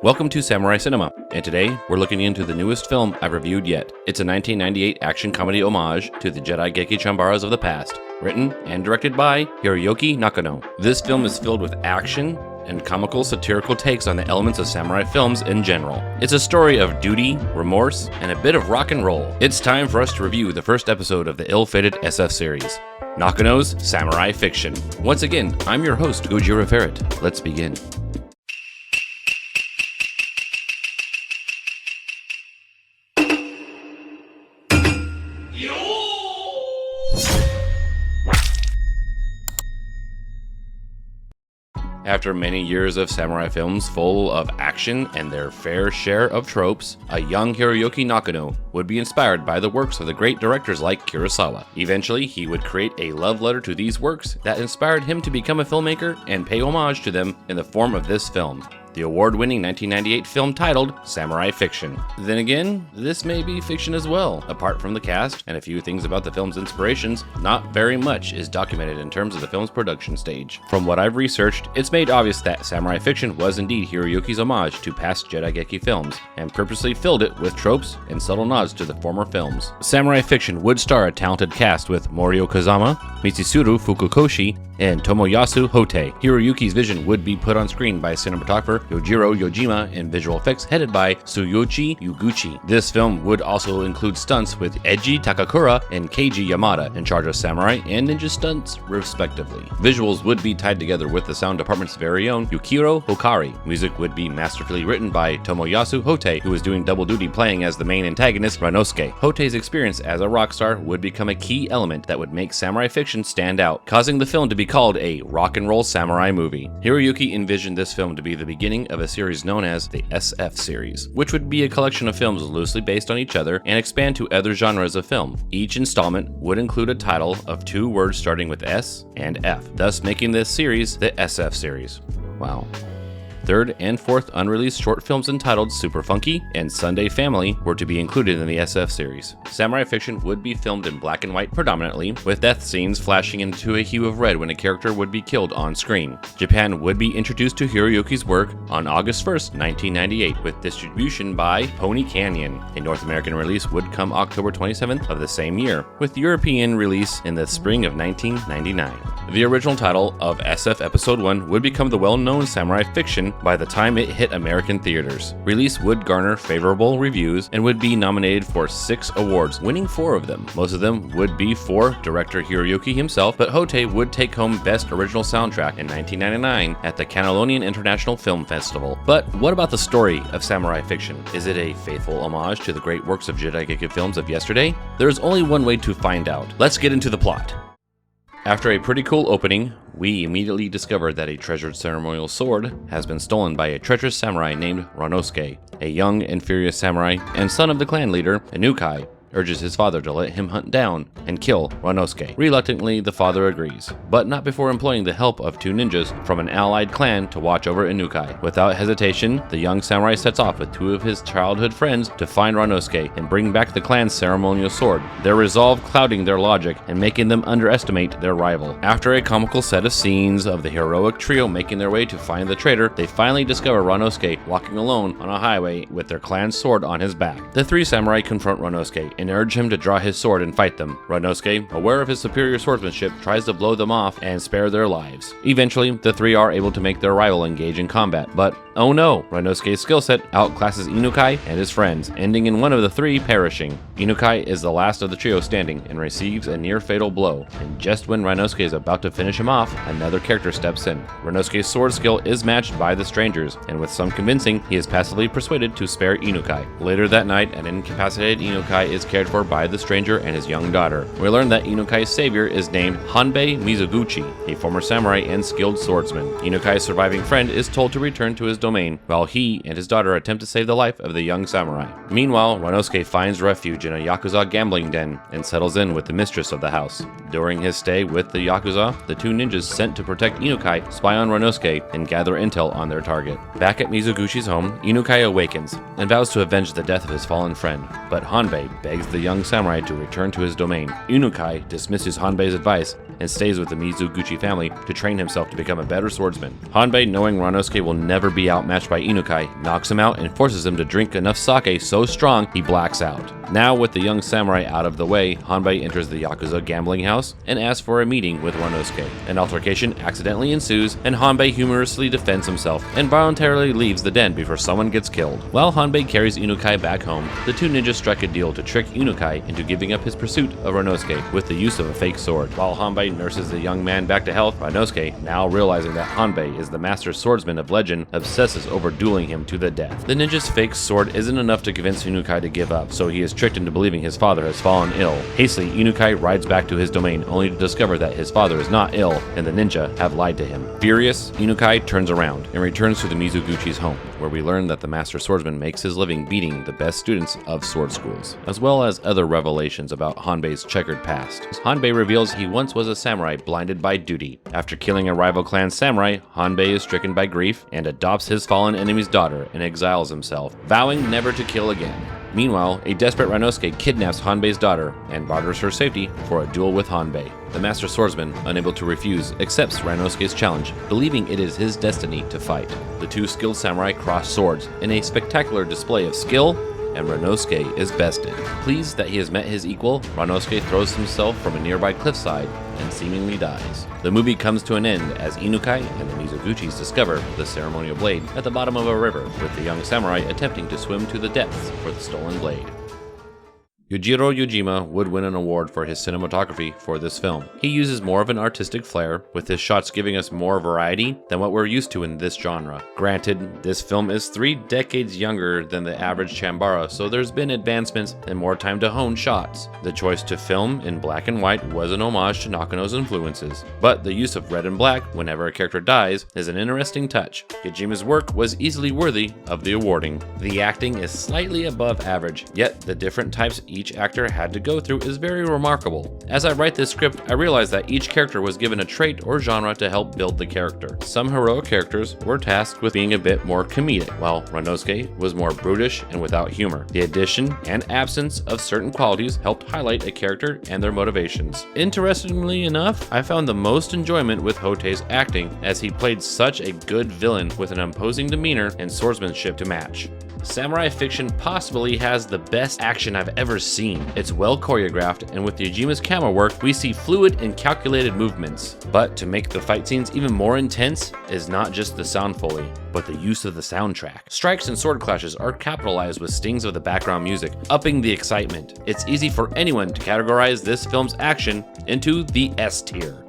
Welcome to Samurai Cinema, and today we're looking into the newest film I've reviewed yet. It's a 1998 action comedy homage to the Jedi Geki Chanbaras of the past, written and directed by Hiroyuki Nakano. This film is filled with action and comical satirical takes on the elements of samurai films in general. It's a story of duty, remorse, and a bit of rock and roll. It's time for us to review the first episode of the ill-fated SF series, Nakano's Samurai Fiction. Once again, I'm your host, GojiraFerret. Let's begin. After many years of samurai films full of action and their fair share of tropes, a young Hiroyuki Nakano would be inspired by the works of the great directors like Kurosawa. Eventually, he would create a love letter to these works that inspired him to become a filmmaker and pay homage to them in the form of this film, the award-winning 1998 film titled Samurai Fiction. Then again, this may be fiction as well. Apart from the cast and a few things about the film's inspirations, not very much is documented in terms of the film's production stage. From what I've researched, it's made obvious that Samurai Fiction was indeed Hiroyuki's homage to past Jedi Geki films, and purposely filled it with tropes and subtle nods to the former films. Samurai Fiction would star a talented cast with Morio Kazama, Mitsuru Fukukoshi, and Tomoyasu Hotei. Hiroyuki's vision would be put on screen by cinematographer Yojiro Yojima and visual effects headed by Tsuyoshi Yuguchi. This film would also include stunts with Eiji Takakura and Keiji Yamada in charge of samurai and ninja stunts, respectively. Visuals would be tied together with the sound department's very own Yukiro Hokari. Music would be masterfully written by Tomoyasu Hotei, who was doing double duty playing as the main antagonist, Ranosuke. Hotei's experience as a rock star would become a key element that would make Samurai Fiction stand out, causing the film to be called a rock and roll samurai movie. Hiroyuki envisioned this film to be the beginning of a series known as the SF series, which would be a collection of films loosely based on each other and expand to other genres of film. Each installment would include a title of two words starting with S and F, thus making this series the SF series. Wow. Third and fourth unreleased short films entitled Super Funky and Sunday Family were to be included in the SF series. Samurai Fiction would be filmed in black and white predominantly, with death scenes flashing into a hue of red when a character would be killed on screen. Japan would be introduced to Hiroyuki's work on August 1st, 1998, with distribution by Pony Canyon. A North American release would come October 27th of the same year, with European release in the spring of 1999. The original title of SF Episode 1 would become the well-known Samurai Fiction by the time it hit American theaters. Release would garner favorable reviews and would be nominated for 6 awards, winning 4 of them. Most of them would be for director Hiroyuki himself, but Hotei would take home Best Original Soundtrack in 1999 at the Catalonian International Film Festival. But what about the story of Samurai Fiction? Is it a faithful homage to the great works of Jedi Geki films of yesterday? There is only one way to find out. Let's get into the plot. After a pretty cool opening, we immediately discover that a treasured ceremonial sword has been stolen by a treacherous samurai named Ranosuke. A young and furious samurai and son of the clan leader, Inukai, urges his father to let him hunt down and kill Ranosuke. Reluctantly, the father agrees, but not before employing the help of 2 ninjas from an allied clan to watch over Inukai. Without hesitation, the young samurai sets off with 2 of his childhood friends to find Ranosuke and bring back the clan's ceremonial sword, their resolve clouding their logic and making them underestimate their rival. After a comical set of scenes of the heroic trio making their way to find the traitor, they finally discover Ranosuke walking alone on a highway with their clan's sword on his back. The 3 samurai confront Ranosuke and urge him to draw his sword and fight them. Ranosuke, aware of his superior swordsmanship, tries to blow them off and spare their lives. Eventually, the 3 are able to make their rival engage in combat, but oh no, Ranosuke's skill set outclasses Inukai and his friends, ending in one of the 3 perishing. Inukai is the last of the trio standing and receives a near-fatal blow, and just when Ranosuke is about to finish him off, another character steps in. Ranosuke's sword skill is matched by the strangers, and with some convincing, he is passively persuaded to spare Inukai. Later that night, an incapacitated Inukai is cared for by the stranger and his young daughter. We learn that Inukai's savior is named Hanbei Mizuguchi, a former samurai and skilled swordsman. Inukai's surviving friend is told to return to his domain, while he and his daughter attempt to save the life of the young samurai. Meanwhile, Ranosuke finds refuge in a Yakuza gambling den and settles in with the mistress of the house. During his stay with the Yakuza, the 2 ninjas sent to protect Inukai spy on Ranosuke and gather intel on their target. Back at Mizuguchi's home, Inukai awakens and vows to avenge the death of his fallen friend, but Hanbei begs the young samurai to return to his domain. Inukai dismisses Hanbei's advice and stays with the Mizuguchi family to train himself to become a better swordsman. Hanbei, knowing Ranosuke will never be outmatched by Inukai, knocks him out and forces him to drink enough sake so strong he blacks out. Now, with the young samurai out of the way, Hanbei enters the Yakuza gambling house and asks for a meeting with Ranosuke. An altercation accidentally ensues, and Hanbei humorously defends himself and voluntarily leaves the den before someone gets killed. While Hanbei carries Inukai back home, the two ninjas strike a deal to trick Inukai into giving up his pursuit of Ranosuke with the use of a fake sword. While Hanbei nurses the young man back to health, Ranosuke, now realizing that Hanbei is the master swordsman of legend, obsesses over dueling him to the death. The ninja's fake sword isn't enough to convince Inukai to give up, so he is tricked into believing his father has fallen ill. Hastily, Inukai rides back to his domain only to discover that his father is not ill and the ninja have lied to him. Furious, Inukai turns around and returns to the Mizuguchi's home, where we learn that the master swordsman makes his living beating the best students of sword schools, as well as other revelations about Hanbei's checkered past. Hanbei reveals he once was a samurai blinded by duty. After killing a rival clan samurai, Hanbei is stricken by grief and adopts his fallen enemy's daughter and exiles himself, vowing never to kill again. Meanwhile, a desperate Ranosuke kidnaps Hanbei's daughter and barters her safety for a duel with Hanbei. The master swordsman, unable to refuse, accepts Ranosuke's challenge, believing it is his destiny to fight. The two skilled samurai cross swords in a spectacular display of skill, and Ranosuke is bested. Pleased that he has met his equal, Ranosuke throws himself from a nearby cliffside and seemingly dies. The movie comes to an end as Inukai and the Mizuguchis discover the ceremonial blade at the bottom of a river, with the young samurai attempting to swim to the depths for the stolen blade. Yujiro Yujima would win an award for his cinematography for this film. He uses more of an artistic flair, with his shots giving us more variety than what we're used to in this genre. Granted, this film is 3 decades younger than the average Chanbara, so there's been advancements and more time to hone shots. The choice to film in black and white was an homage to Nakano's influences, but the use of red and black whenever a character dies is an interesting touch. Yujima's work was easily worthy of the awarding. The acting is slightly above average, yet the different types each actor had to go through is very remarkable. As I write this script, I realize that each character was given a trait or genre to help build the character. Some heroic characters were tasked with being a bit more comedic, while Ranosuke was more brutish and without humor. The addition and absence of certain qualities helped highlight a character and their motivations. Interestingly enough, I found the most enjoyment with Hotei's acting, as he played such a good villain with an imposing demeanor and swordsmanship to match. Samurai Fiction possibly has the best action I've ever seen. It's well choreographed, and with Yujima's camera work, we see fluid and calculated movements. But to make the fight scenes even more intense is not just the sound foley, but the use of the soundtrack. Strikes and sword clashes are capitalized with stings of the background music, upping the excitement. It's easy for anyone to categorize this film's action into the S tier.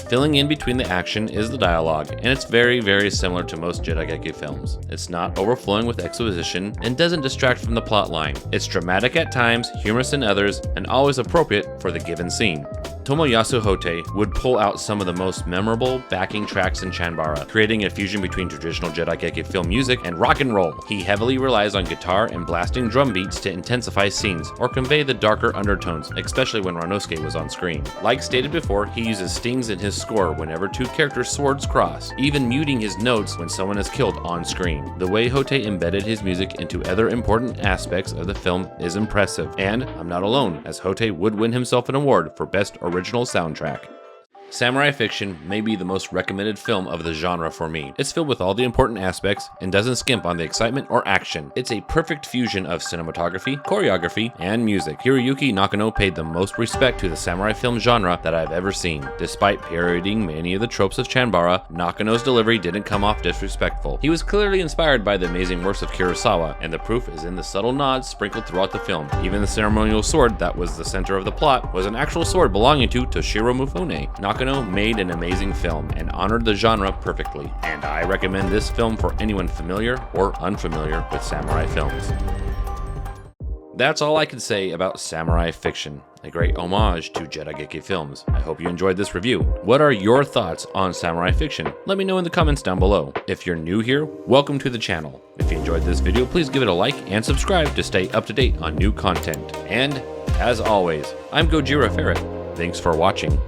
Filling in between the action is the dialogue, and it's very similar to most Jirageki films. It's not overflowing with exposition and doesn't distract from the plot line. It's dramatic at times, humorous in others, and always appropriate for the given scene. Tomoyasu Hotei would pull out some of the most memorable backing tracks in Chanbara, creating a fusion between traditional Jirageki film music and rock and roll. He heavily relies on guitar and blasting drum beats to intensify scenes or convey the darker undertones, especially when Ranosuke was on screen. Like stated before, he uses stings in his score whenever two characters' swords cross, even muting his notes when someone is killed on screen. The way Hotei embedded his music into other important aspects of the film is impressive, and I'm not alone, as Hotei would win himself an award for Best Original Soundtrack. Samurai Fiction may be the most recommended film of the genre for me. It's filled with all the important aspects and doesn't skimp on the excitement or action. It's a perfect fusion of cinematography, choreography, and music. Hiroyuki Nakano paid the most respect to the samurai film genre that I've ever seen. Despite parodying many of the tropes of Chanbara, Nakano's delivery didn't come off disrespectful. He was clearly inspired by the amazing works of Kurosawa, and the proof is in the subtle nods sprinkled throughout the film. Even the ceremonial sword that was the center of the plot was an actual sword belonging to Toshiro Mifune. Nakano made an amazing film and honored the genre perfectly, and I recommend this film for anyone familiar or unfamiliar with samurai films. That's all I can say about Samurai Fiction, a great homage to Jirageki films. I hope you enjoyed this review. What are your thoughts on Samurai Fiction? Let me know in the comments down below. If you're new here, welcome to the channel. If you enjoyed this video, please give it a like and subscribe to stay up to date on new content. And as always, I'm GojiraFerret. Thanks for watching.